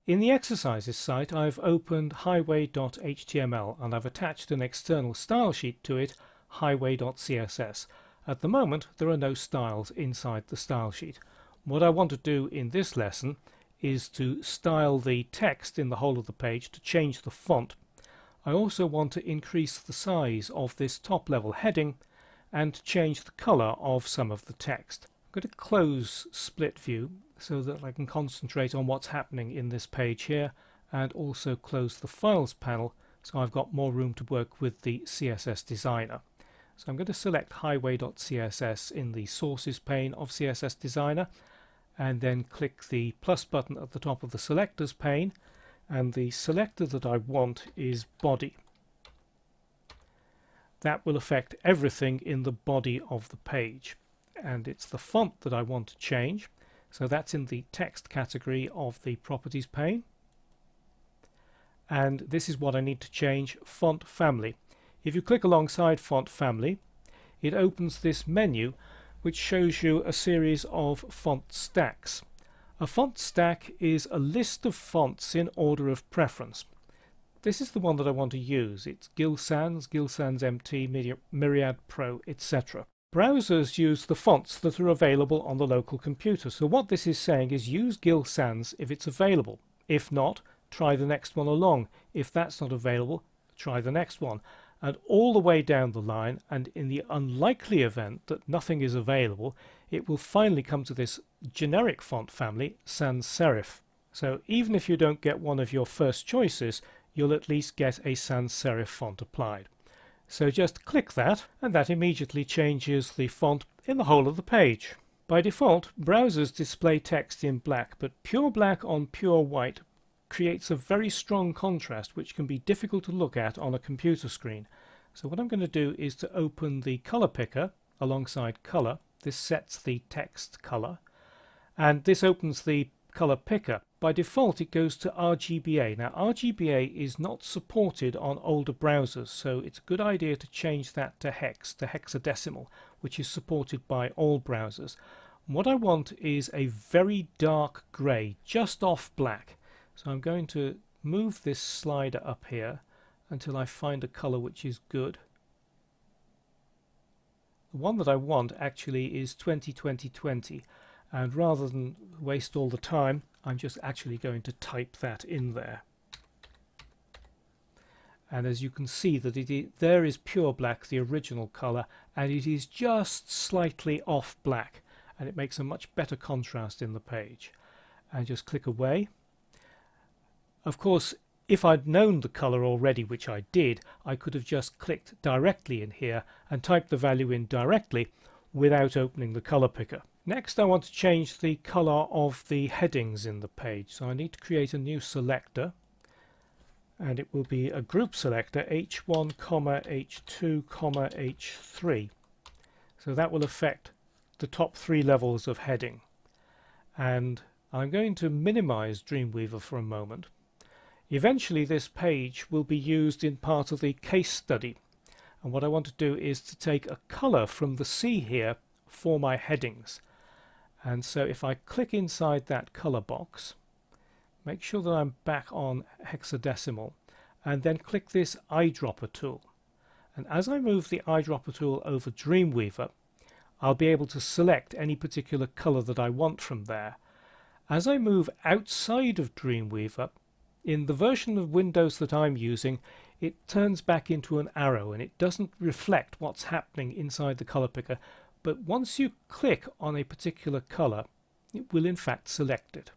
In the exercises site, I've opened highway.html and I've attached an external style sheet to it, highway.css. At the moment, there are no styles inside the style sheet. What I want to do in this lesson is to style the text in the whole of the page, to change the font. I also want to increase the size of this top level heading and to change the color of some of the text. I'm going to close split view so that I can concentrate on what's happening in this page here, and also close the files panel so I've got more room to work with the CSS Designer. So I'm going to select highway.css in the sources pane of CSS Designer, and then click the plus button at the top of the selectors pane, and the selector that I want is body. That will affect everything in the body of the page, and it's the font that I want to change, so that's in the text category of the properties pane. And this is what I need to change: font family. If you click alongside font family, it opens this menu which shows you a series of font stacks. A font stack is a list of fonts in order of preference. This is the one that I want to use. It's Gill Sans, Gill Sans MT, Myriad Pro, etc. Browsers use the fonts that are available on the local computer. So what this is saying is use Gill Sans if it's available. If not, try the next one along. If that's not available, try the next one. And all the way down the line, and in the unlikely event that nothing is available, it will finally come to this generic font family, sans serif. So even if you don't get one of your first choices, you'll at least get a sans serif font applied. So just click that, and that immediately changes the font in the whole of the page. By default, browsers display text in black, but pure black on pure white creates a very strong contrast which can be difficult to look at on a computer screen. So what I'm going to do is to open the color picker alongside color. This sets the text color, and this opens the color picker. By default it goes to RGBA. Now RGBA is not supported on older browsers, so it's a good idea to change that to hex, to hexadecimal, which is supported by all browsers. What I want is a very dark grey, just off black. So I'm going to move this slider up here until I find a color which is good. The one that I want actually is 20-20-20, and rather than waste all the time, I'm just actually going to type that in there. And as you can see, that there is pure black, the original color, and it is just slightly off black, and it makes a much better contrast in the page. And just click away. Of course, if I'd known the color already, which I did, I could have just clicked directly in here and typed the value in directly without opening the color picker. Next, I want to change the color of the headings in the page. So I need to create a new selector, and it will be a group selector, H1, H2, H3. So that will affect the top 3 levels of heading. And I'm going to minimize Dreamweaver for a moment. Eventually this page will be used in part of the case study, and what I want to do is to take a color from the sea here for my headings. And so if I click inside that color box, make sure that I'm back on hexadecimal, and then click this eyedropper tool. And as I move the eyedropper tool over Dreamweaver, I'll be able to select any particular color that I want from there. As I move outside of Dreamweaver, in the version of Windows that I'm using, it turns back into an arrow and it doesn't reflect what's happening inside the color picker, but once you click on a particular color, it will in fact select it.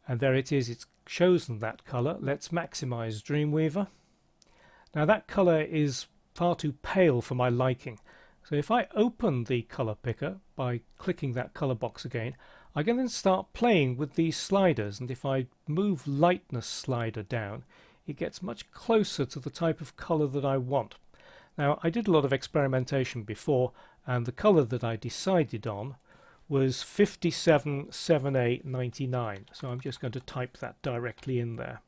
And there it is, it's chosen that color. Let's maximize Dreamweaver. Now that color is far too pale for my liking, so if I open the color picker by clicking that color box again, I can then start playing with these sliders, and if I move lightness slider down, it gets much closer to the type of color that I want. Now I did a lot of experimentation before, and the color that I decided on was 577899, so I'm just going to type that directly in there.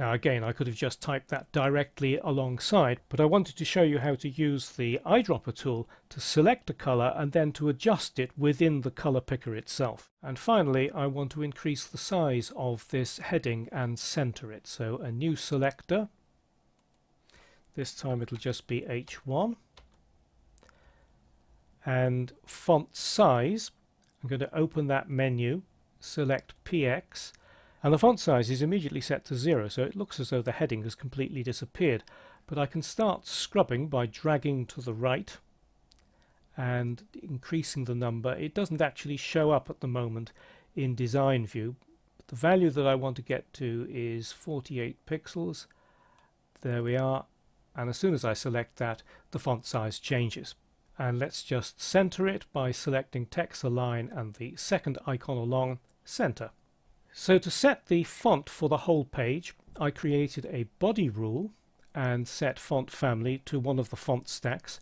Now again, I could have just typed that directly alongside, but I wanted to show you how to use the eyedropper tool to select a color and then to adjust it within the color picker itself. And finally, I want to increase the size of this heading and center it. So a new selector. This time it'll just be H1. And font size, I'm going to open that menu, select PX, and the font size is immediately set to 0, so it looks as though the heading has completely disappeared. But I can start scrubbing by dragging to the right and increasing the number. It doesn't actually show up at the moment in design view. The value that I want to get to is 48 pixels. There we are. And as soon as I select that, the font size changes. And let's just center it by selecting text align and the second icon along, center. So to set the font for the whole page, I created a body rule and set font family to one of the font stacks,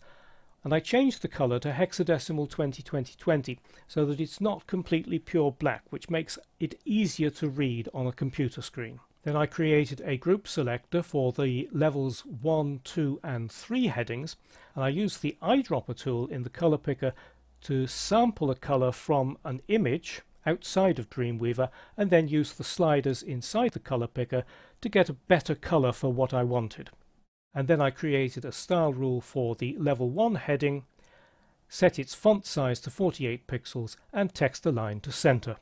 and I changed the color to hexadecimal 2020 so that it's not completely pure black, which makes it easier to read on a computer screen. Then I created a group selector for the levels 1, 2 and 3 headings, and I used the eyedropper tool in the color picker to sample a color from an image outside of Dreamweaver and then use the sliders inside the color picker to get a better color for what I wanted. And then I created a style rule for the level 1 heading, set its font size to 48 pixels and text align to center.